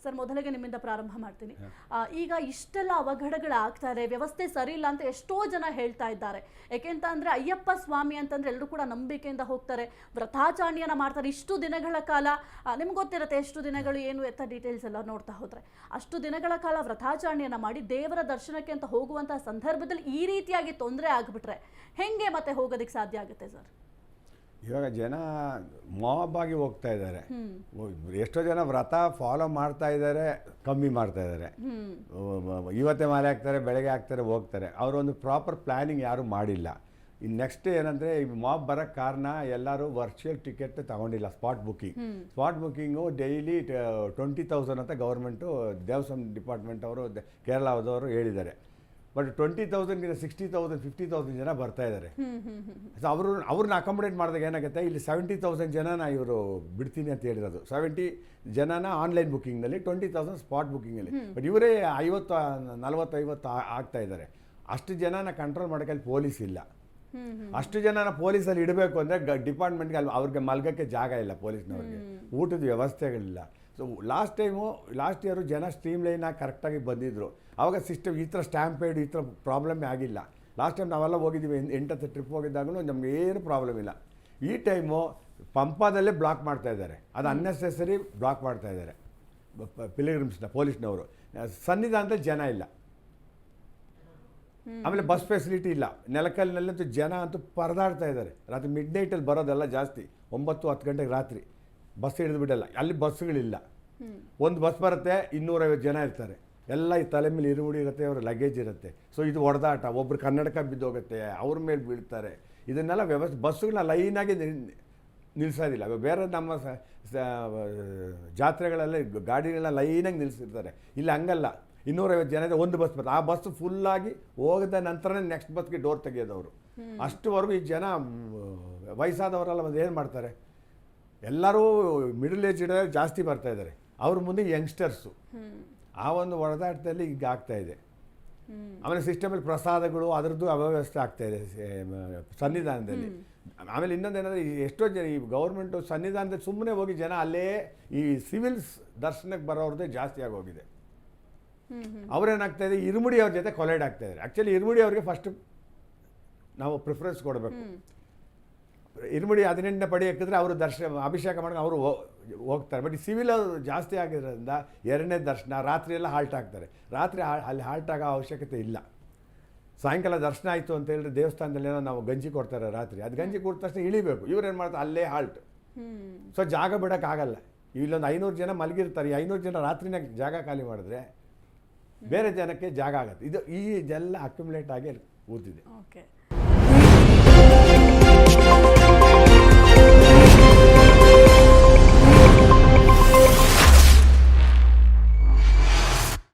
Sir ಮೊದಲಿಗೆ ನಿಮ್ಮಿಂದ ಪ್ರಾರಂಭ ಮಾಡ್ತೀನಿ. ಈಗ ಇಷ್ಟೆಲ್ಲ ಅವಘಡಗಳಾಗ್ತಾ ಇದೆ, ವ್ಯವಸ್ಥೆ ಸರಿ ಇಲ್ಲ ಅಂತ ಎಷ್ಟೋ ಜನ ಹೇಳ್ತಾ ಇದ್ದಾರೆ. ಯಾಕೆಂತ ಅಂದ್ರೆ ಅಯ್ಯಪ್ಪ ಸ್ವಾಮಿ ಅಂತಂದ್ರೆ ಎಲ್ಲರೂ ಕೂಡ ನಂಬಿಕೆಯಿಂದ ಹೋಗ್ತಾರೆ, ವ್ರತಾಚರಣೆಯನ್ನ ಮಾಡ್ತಾರೆ ಇಷ್ಟು ದಿನಗಳ ಕಾಲ. ನಿಮ್ಗೆ ಗೊತ್ತಿರುತ್ತೆ ಎಷ್ಟು ದಿನಗಳು ಏನು ಎತ್ತ ಡೀಟೇಲ್ಸ್ ಎಲ್ಲ ನೋಡ್ತಾ ಹೋದ್ರೆ ಅಷ್ಟು ದಿನಗಳ ಕಾಲ ವ್ರತಾಚರಣೆಯನ್ನ ಮಾಡಿ ದೇವರ ದರ್ಶನಕ್ಕೆ ಅಂತ ಹೋಗುವಂತಹ ಸಂದರ್ಭದಲ್ಲಿ ಈ ರೀತಿಯಾಗಿ ತೊಂದರೆ ಆಗ್ಬಿಟ್ರೆ ಹೆಂಗೆ ಮತ್ತೆ ಹೋಗೋದಕ್ಕೆ ಸಾಧ್ಯ ಆಗುತ್ತೆ ಸರ್? ಇವಾಗ ಜನ ಮಾಬ್ ಆಗಿ ಹೋಗ್ತಾ ಇದ್ದಾರೆ. ಎಷ್ಟೋ ಜನ ವ್ರತ ಫಾಲೋ ಮಾಡ್ತಾ ಇದ್ದಾರೆ, ಕಮ್ಮಿ ಮಾಡ್ತಾ ಇದ್ದಾರೆ. ಇವತ್ತೇ ಮಾಲೆ ಹಾಕ್ತಾರೆ, ಬೆಳಗ್ಗೆ ಹಾಕ್ತಾರೆ, ಹೋಗ್ತಾರೆ. ಅವರೊಂದು ಪ್ರಾಪರ್ ಪ್ಲ್ಯಾನಿಂಗ್ ಯಾರೂ ಮಾಡಿಲ್ಲ. ಇನ್ನು ನೆಕ್ಸ್ಟ್ ಏನಂದರೆ ಈ ಮಾಬ್ ಬರೋಕ್ಕೆ ಕಾರಣ ಎಲ್ಲರೂ ವರ್ಚುವಲ್ ಟಿಕೆಟ್ ತಗೊಂಡಿಲ್ಲ, ಸ್ಪಾಟ್ ಬುಕ್ಕಿಂಗು ಡೈಲಿ 20,000 ಅಂತ ಗೌರ್ಮೆಂಟು ದೇವಸ್ಥಾನ ಡಿಪಾರ್ಟ್ಮೆಂಟ್ ಅವರು ಕೇರಳದವರು ಹೇಳಿದ್ದಾರೆ. ಬಟ್ 20,000ಗಿಂತ 60,000 50,000 ಜನ ಬರ್ತಾ ಇದ್ದಾರೆ. ಸೊ ಅವ್ರನ್ನ ಅಕಾಮಡೇಟ್ ಮಾಡಿದಾಗ ಏನಾಗುತ್ತೆ, ಇಲ್ಲಿ 70,000 ಜನನ ಇವರು ಬಿಡ್ತೀನಿ ಅಂತ ಹೇಳಿರೋದು. 70 ಜನನ ಆನ್ಲೈನ್ ಬುಕ್ಕಿಂಗ್ನಲ್ಲಿ, 20,000 ಸ್ಪಾಟ್ ಬುಕ್ಕಿಂಗಲ್ಲಿ. ಬಟ್ ಇವರೇ 40-50 ಆಗ್ತಾ ಇದ್ದಾರೆ. ಅಷ್ಟು ಜನನ ಕಂಟ್ರೋಲ್ ಮಾಡೋಕ್ಕೆ ಅಲ್ಲಿ ಪೊಲೀಸ್ ಇಲ್ಲ. ಅಷ್ಟು ಜನನ ಪೊಲೀಸಲ್ಲಿ ಇಡಬೇಕು ಅಂದರೆ ಡಿಪಾರ್ಟ್ಮೆಂಟ್ಗೆ ಅಲ್ಲಿ ಅವ್ರಿಗೆ ಮಲ್ಗೋಕ್ಕೆ ಜಾಗ ಇಲ್ಲ, ಪೊಲೀಸ್ನವ್ರಿಗೆ ಊಟದ ವ್ಯವಸ್ಥೆಗಳಿಲ್ಲ. ಸೊ ಲಾಸ್ಟ್ ಇಯರು ಜನ ಸ್ಟ್ರೀಮ್ ಲೈನಾಗಿ ಕರೆಕ್ಟಾಗಿ ಬಂದಿದ್ದರು. ಆವಾಗ ಸಿಸ್ಟಮ್ ಈ ಥರ ಸ್ಟ್ಯಾಂಪೇಡ್ ಈ ಥರ ಪ್ರಾಬ್ಲಮ್ಮೇ ಆಗಿಲ್ಲ. ಲಾಸ್ಟ್ ಟೈಮ್ ನಾವೆಲ್ಲ ಹೋಗಿದ್ದೀವಿ, 8 ಟ್ರಿಪ್ ಹೋಗಿದ್ದಾಗಲೂ ನಮ್ಗೆ ಏನು ಪ್ರಾಬ್ಲಮ್ ಇಲ್ಲ. ಈ ಟೈಮು ಪಂಪಾದಲ್ಲೇ ಬ್ಲಾಕ್ ಮಾಡ್ತಾ ಇದ್ದಾರೆ, ಅದು ಅನ್ನೆಸೆಸರಿ ಬ್ಲಾಕ್ ಮಾಡ್ತಾ ಇದ್ದಾರೆ ಪಿಲಿಗ್ರಿಮ್ಸ್ನ ಪೊಲೀಸ್ನವರು. ಸನ್ನಿಧಾನದಲ್ಲಿ ಜನ ಇಲ್ಲ, ಆಮೇಲೆ ಬಸ್ ಫೆಸಿಲಿಟಿ ಇಲ್ಲ. ನೆಲಕಲ್ಲಿನಲ್ಲಂತೂ ಜನ ಅಂತೂ ಪರದಾಡ್ತಾ ಇದ್ದಾರೆ. ರಾತ್ರಿ ಮಿಡ್ ನೈಟಲ್ಲಿ ಬರೋದೆಲ್ಲ ಜಾಸ್ತಿ, 9-10 ಗಂಟೆಗೆ ರಾತ್ರಿ ಬಸ್ ಹಿಡಿದು ಬಿಡಲ್ಲ. ಅಲ್ಲಿ ಬಸ್ಗಳಿಲ್ಲ. ಒಂದು ಬಸ್ ಬರುತ್ತೆ, 250 ಜನ ಇರ್ತಾರೆ. ಎಲ್ಲ ಈ ತಲೆ ಮೇಲೆ ಇರುಮುಡಿ ಇರುತ್ತೆ, ಅವ್ರ ಲಗೇಜ್ ಇರುತ್ತೆ. ಸೊ ಇದು ಹೊಡೆದಾಟ, ಒಬ್ರು ಕನ್ನಡಕ ಬಿದ್ದೋಗುತ್ತೆ, ಅವ್ರ ಮೇಲೆ ಬೀಳ್ತಾರೆ. ಇದನ್ನೆಲ್ಲ ವ್ಯವಸ್ಥೆ ಬಸ್ಸುಗಳನ್ನ ಲೈನಾಗಿ ನಿಲ್ಲಿಸೋದಿಲ್ಲ. ಬೇರೆ ನಮ್ಮ ಜಾತ್ರೆಗಳಲ್ಲಿ ಗಾಡಿಗಳನ್ನ ಲೈನಾಗಿ ನಿಲ್ಲಿಸಿರ್ತಾರೆ. ಇಲ್ಲಿ ಹಂಗಲ್ಲ, 250 ಜನ ಇದೆ, ಒಂದು ಬಸ್ ಬರ್ತದೆ. ಆ ಬಸ್ ಫುಲ್ಲಾಗಿ ಹೋಗಿದ ನಂತರನೇ ನೆಕ್ಸ್ಟ್ ಬಸ್ಗೆ ಡೋರ್ ತೆಗೆಯೋದವರು. ಅಷ್ಟುವರೆಗೂ ಈ ಜನ ವಯಸ್ಸಾದವರೆಲ್ಲ ಒಂದು ಏನು ಮಾಡ್ತಾರೆ, ಎಲ್ಲರೂ ಮಿಡಲ್ ಏಜ್ ಜಾಸ್ತಿ ಬರ್ತಾ ಇದ್ದಾರೆ. ಅವ್ರ ಮುಂದೆ ಯಂಗ್ಸ್ಟರ್ಸು. ಆ ಒಂದು ಹೊಡೆದಾಟದಲ್ಲಿ ಈಗ ಆಗ್ತಾ ಇದೆ. ಆಮೇಲೆ ಸಿಸ್ಟಮಲ್ಲಿ ಪ್ರಸಾದಗಳು ಅದರದ್ದು ಅವ್ಯವಸ್ಥೆ ಆಗ್ತಾ ಇದೆ ಸನ್ನಿಧಾನದಲ್ಲಿ. ಆಮೇಲೆ ಇನ್ನೊಂದೇನಂದರೆ ಎಷ್ಟೋ ಜನ ಈ ಗೌರ್ಮೆಂಟು ಸನ್ನಿಧಾನದಲ್ಲಿ ಸುಮ್ಮನೆ ಹೋಗಿ ಜನ ಅಲ್ಲೇ ಈ ಸಿವಿಲ್ಸ್ ದರ್ಶನಕ್ಕೆ ಬರೋರದ್ದೇ ಜಾಸ್ತಿ ಆಗೋಗಿದೆ. ಅವ್ರೇನಾಗ್ತಾ ಇದೆ, ಇರುಮುಡಿ ಅವ್ರ ಜೊತೆ ಕೊಲೈಡ್ ಆಗ್ತಾ ಇದ್ದಾರೆ. ಆ್ಯಕ್ಚುಲಿ ಇರುಮುಡಿ ಅವ್ರಿಗೆ ಫಸ್ಟ್ ನಾವು ಪ್ರಿಫರೆನ್ಸ್ ಕೊಡಬೇಕು. ಇರುಮುಡಿ 18ನೇ ಪಡಿ ಹಾಕಿದ್ರೆ ಅವರು ಅಭಿಷೇಕ ಮಾಡೋಕೆ ಅವರು ಹೋಗ್ತಾರೆ. ಬಟ್ ಈ ಸಿವಿಲ್ ಅವರು ಜಾಸ್ತಿ ಆಗಿರೋದ್ರಿಂದ 2ನೇ ದರ್ಶನ ರಾತ್ರಿ ಎಲ್ಲ ಹಾಲ್ಟ್ ಆಗ್ತಾರೆ. ರಾತ್ರಿ ಅಲ್ಲಿ ಹಾಲ್ಟ್ ಆಗೋ ಅವಶ್ಯಕತೆ ಇಲ್ಲ. ಸಾಯಂಕಾಲ ದರ್ಶನ ಆಯಿತು ಅಂತ ಹೇಳಿದ್ರೆ ದೇವಸ್ಥಾನದಲ್ಲಿ ಏನೋ ನಾವು ಗಂಜಿ ಕೊಡ್ತಾರೆ ರಾತ್ರಿ, ಅದು ಗಂಜಿ ಕೊಟ್ಟ ತಕ್ಷಣ ಇಳಿಬೇಕು. ಇವ್ರೇನು ಮಾಡ್ತಾರೆ, ಅಲ್ಲೇ ಹಾಲ್ಟ್. ಸೊ ಜಾಗ ಬಿಡೋಕ್ಕಾಗಲ್ಲ. ಇಲ್ಲೊಂದು 500 ಜನ ಮಲಗಿರ್ತಾರೆ. ಈ 500 ಜನ ರಾತ್ರಿನ ಜಾಗ ಖಾಲಿ ಮಾಡಿದ್ರೆ ಬೇರೆ ಜನಕ್ಕೆ ಜಾಗ ಆಗುತ್ತೆ. ಇದೆಲ್ಲ ಅಕ್ಯುಮುಲೇಟ್ ಆಗಿ ಕೂತಿದೆ. ಓಕೆ.